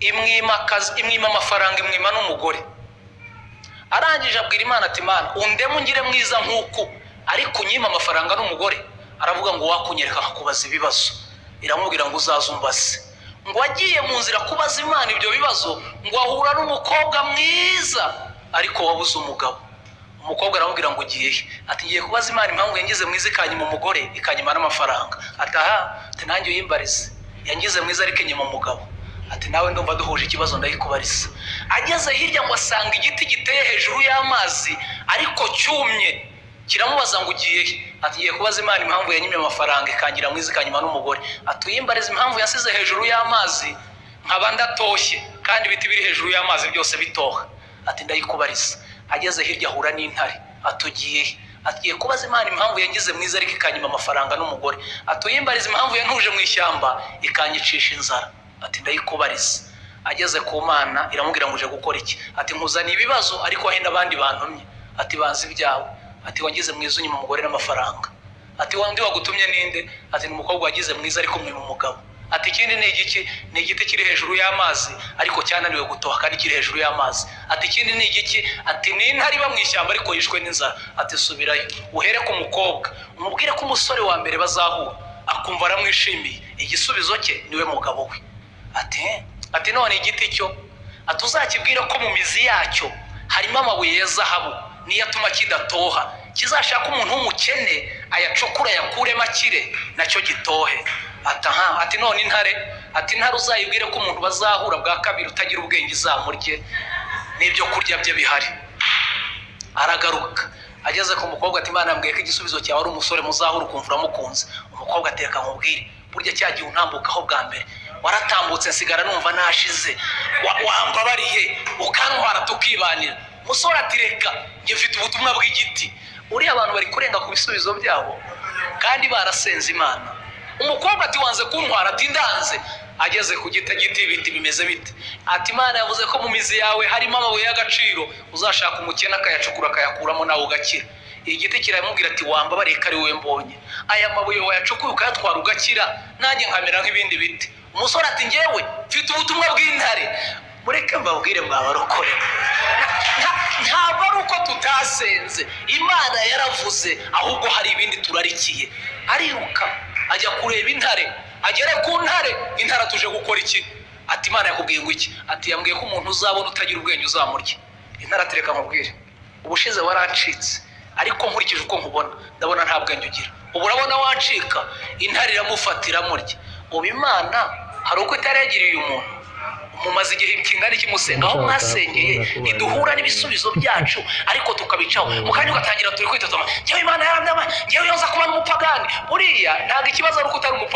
imwima amafaranga, imwima n'umugore. Arangije abwira Imana ati Imana undemo ngire mwiza nk'uko, ariko unyima amafaranga n'umugore. Aravuga ngo wakunyereka nkakubaza ibibazo. Iramubwira ngo uzazumbaze. Ngo agiye mu nzira kubaza Imana ibyo bibazo, ngo ahura n'umukobwa mwiza ariko wabuze umugabo. Umukobwa aramubwira ngo ugiye he? Ati ngiye kubaza Imana impamvu yangize mwiza ikanyima umugore ikanyima n'amafaranga. Ati aha, ati nanjye uyimbarize, yangize mwiza ariko inyima umugabo. Ati nawe ndumva duhuje ikibazo ndayikubarisa. Ageze hirya ngo asanga igiti giteye hejuru y'amazi ariko cyumye. Kiramubaza ngo ugiye he? Ati ngiye kubaza Imana impamvu yanyimye amafaranga ikangira mwiza ikanyima n'umugore. Ati uyimbarize impamvu yasize hejuru y'amazi nkaba ndatoshye kandi ibiti biri hejuru y'amazi byose bitoha. Ati ndayikubarisa. Ageze hirya ahura n'intare. Ati ugiye he? Ati ngiye kubaza Imana impamvu yangize mwiza ariko ikanyima amafaranga n'umugore. Ati uyimbarize impamvu yantuje mu ishyamba ikanyicisha inzara. Ati ndayikubarisa. Ageze ku Mana iramubwira ngo uje gukora iki? Ati nkuzaniye ibibazo ariko ahe n'abandi bantumye. Ati banzi ibyawe. Ati wangize mwiza unyima umugore n'amafaranga. Ati wandi wagutumye ninde? Ati ni umukobwa wagize mwiza ariko mwima umugabo. Ati ikindi ni igiki? Ni igiti kiri hejuru y'amazi ariko cyananiwe gutoha kandi kiri hejuru y'amazi. Ati ikindi ni igiki? Ati ni intare iba mu ishyamba ariko yishwe n'inzara. Ati subirayo uhere ku mukobwa umubwire ko umusore wa mbere bazahura akumva aramwishimiye, igisubizo cye niwe mugabo we. Ati none igiti cyo? Ati uzakibwira ko mu mizi yacyo harimo amabuye ya zahabu niyo atuma kidatoha, kizashaka umuntu w'umukene ayacukura yakuremo akire nacyo gitohe. Ati none intare? Ati intare uzayibwire ko umuntu bazahura bwa kabiri utagira ubwenge izamurye n'ibyo kurya bye bihari. Aragaruka ageze ku mukobwa ati Imana yambwiye ko igisubizo cyawe ari umusore muzahura ukumva uramukunze. Umukobwa ateka nkubwire burya cyagiye untambukaho bwa mbere waratambutse nsigara numva nashize, wambabariye ukantwara tukibanira. Umusore ati reka njye mfite ubutumwa bw'igiti. Uriya abantu bari kurenga ku bisubizo byabo kandi barasenze Imana. Umukobwa ati wanze kuntwara? Ati ndanze. Ageze ku giti ibiti bimeze bite? Ati Imana yavuze ko mu mizi yawe harimo amabuye y'agaciro, uzashaka umukene akayacukura akayakuramo nawe ugakira. Igiti kiramubwira ati wambabariye ko ari wowe mbonye, aya mabuye wayacukuye ukayatwara ugakira nanjye nkamera nk'ibindi biti. Umusore ati njyewe mfite ubutumwa bw'intare. Mureke mbabwire mwabarokore, ntabwo ari uko tutasenze, Imana yaravuze ahubwo hari ibindi turarikiye. Ariruka ajya kureba intare, agere ku ntare. Intare atuje gukora iki? Ati Imana yakubwiye ngo iki? Ati yambwiye ko umuntu uzabona utagira ubwenge uzamurya. Intare ati reka nkubwire, ubushize waracitse ariko nkurikije uko nkubona ndabona nta bwenge ugira, ubu urabona wancika. Intare iramufata iramurya. Ubu Imana hari uko itaragiriye umuntu mumaze igihe kingana iki musenga, aho mwasengeye ntiduhura n'ibisubizo byacu ariko tukabicaho mu kanya ugatangira turi kwitotoma njyewe Imana yarandama njyewe yoza kuba n'umupagani. Buriya ntabwo ikibazo ari uko utari umupagani.